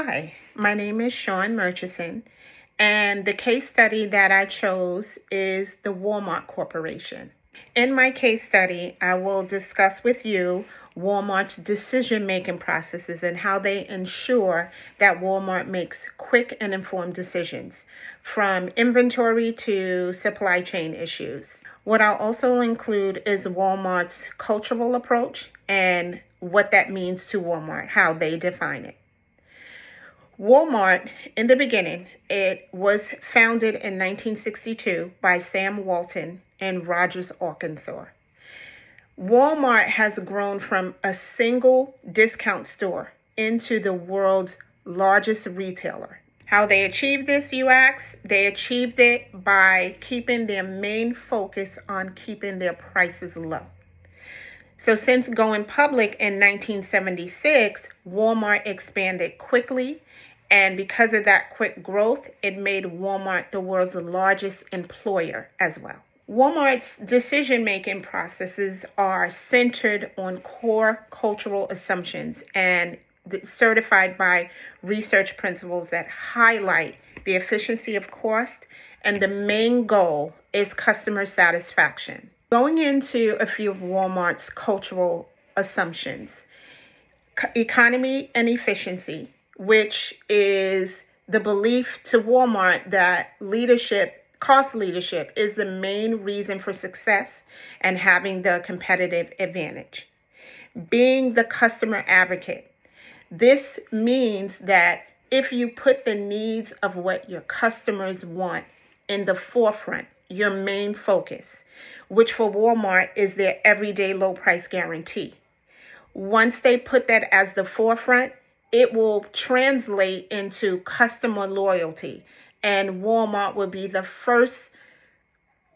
Hi, my name is Sean Murchison, and the case study that I chose is the Walmart Corporation. In my case study, I will discuss with you Walmart's decision-making processes and how they ensure that Walmart makes quick and informed decisions, from inventory to supply chain issues. What I'll also include is Walmart's cultural approach and what that means to Walmart, how they define it. Walmart, in the beginning, it was founded in 1962 by Sam Walton in Rogers, Arkansas. Walmart has grown from a single discount store into the world's largest retailer. How they achieved this, you ask? They achieved it by keeping their main focus on keeping their prices low. So since going public in 1976, Walmart expanded quickly. And because of that quick growth, it made Walmart the world's largest employer as well. Walmart's decision-making processes are centered on core cultural assumptions and certified by research principles that highlight the efficiency of cost, and the main goal is customer satisfaction. Going into a few of Walmart's cultural assumptions: economy and efficiency, which is the belief to Walmart that cost leadership is the main reason for success and having the competitive advantage. Being the customer advocate. This means that if you put the needs of what your customers want in the forefront, your main focus, which for Walmart is their everyday low price guarantee. Once they put that as the forefront, it will translate into customer loyalty, and Walmart will be the first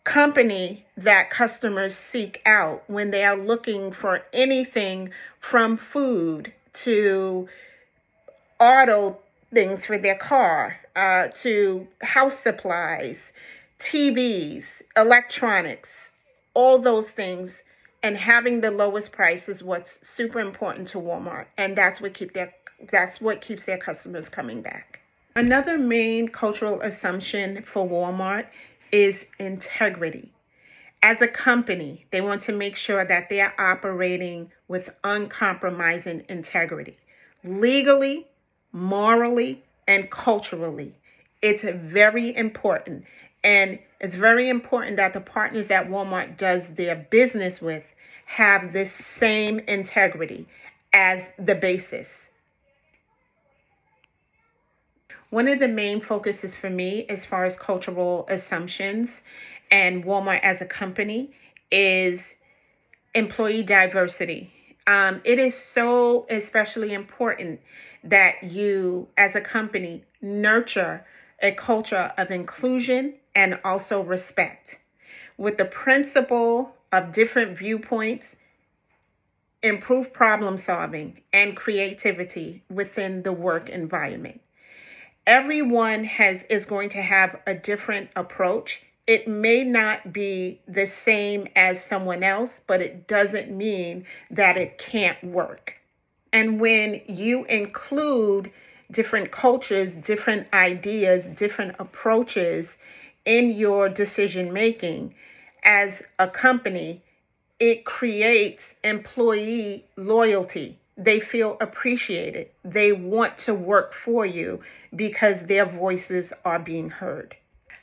company that customers seek out when they are looking for anything from food to auto things for their car, to house supplies, TVs, electronics, all those things. And having the lowest price is what's super important to Walmart, and that's what keeps their customers coming back. Another main cultural assumption for Walmart is integrity. As a company, they want to make sure that they are operating with uncompromising integrity, legally, morally, and culturally. It's very important. And it's very important that the partners that Walmart does their business with have this same integrity as the basis. One of the main focuses for me as far as cultural assumptions and Walmart as a company is employee diversity. It is so especially important that you as a company nurture a culture of inclusion and also respect, with the principle of different viewpoints, improve problem solving, and creativity within the work environment. Everyone is going to have a different approach. It may not be the same as someone else, but it doesn't mean that it can't work. And when you include different cultures, different ideas, different approaches in your decision making as a company, it creates employee loyalty. They feel appreciated. They want to work for you because their voices are being heard.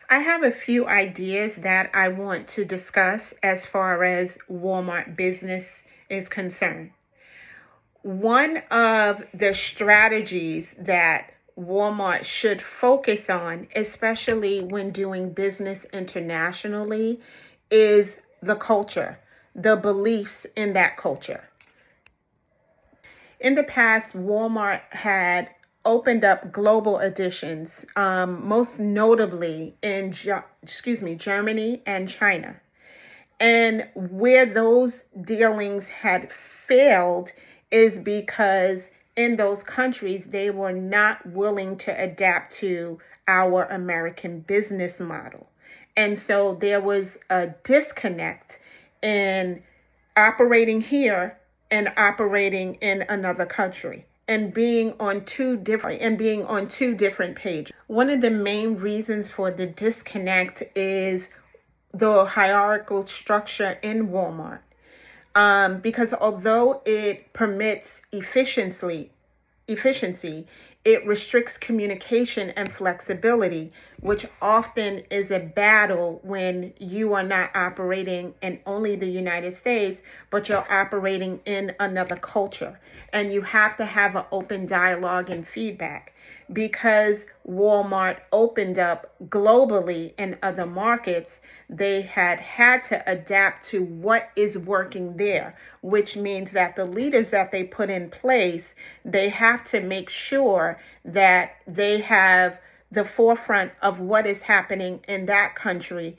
I have a few ideas that I want to discuss as far as Walmart business is concerned. One of the strategies that Walmart should focus on, especially when doing business internationally, is the culture, the beliefs in that culture. In the past, Walmart had opened up global editions, most notably in Germany and China. And where those dealings had failed is because in those countries, they were not willing to adapt to our American business model. And so there was a disconnect in operating here and operating in another country. and being on two different pages. One of the main reasons for the disconnect is the hierarchical structure in Walmart. Because although it permits efficiency, it restricts communication and flexibility, which often is a battle when you are not operating in only the United States, but you're operating in another culture. And you have to have an open dialogue and feedback. Because Walmart opened up globally in other markets, they had to adapt to what is working there, which means that the leaders that they put in place, they have to make sure that they have the forefront of what is happening in that country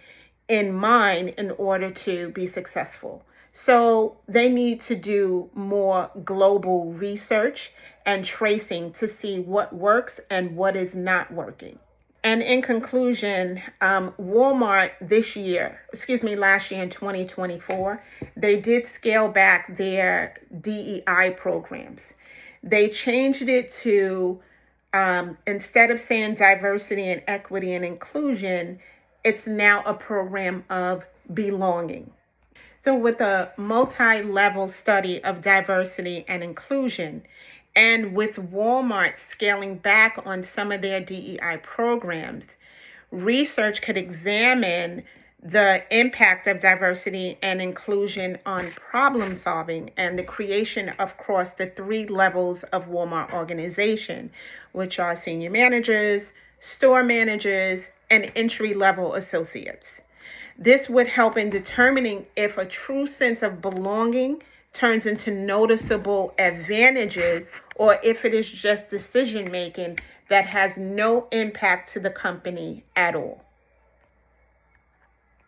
in mind in order to be successful. So they need to do more global research and tracing to see what works and what is not working. And in conclusion, Walmart last year in 2024, they did scale back their DEI programs. They changed it to, instead of saying diversity and equity and inclusion, it's now a program of belonging. So with a multi-level study of diversity and inclusion, and with Walmart scaling back on some of their DEI programs, research could examine the impact of diversity and inclusion on problem solving and the creation across the 3 levels of Walmart organization, which are senior managers, store managers, and entry-level associates. This would help in determining if a true sense of belonging turns into noticeable advantages or if it is just decision making that has no impact to the company at all.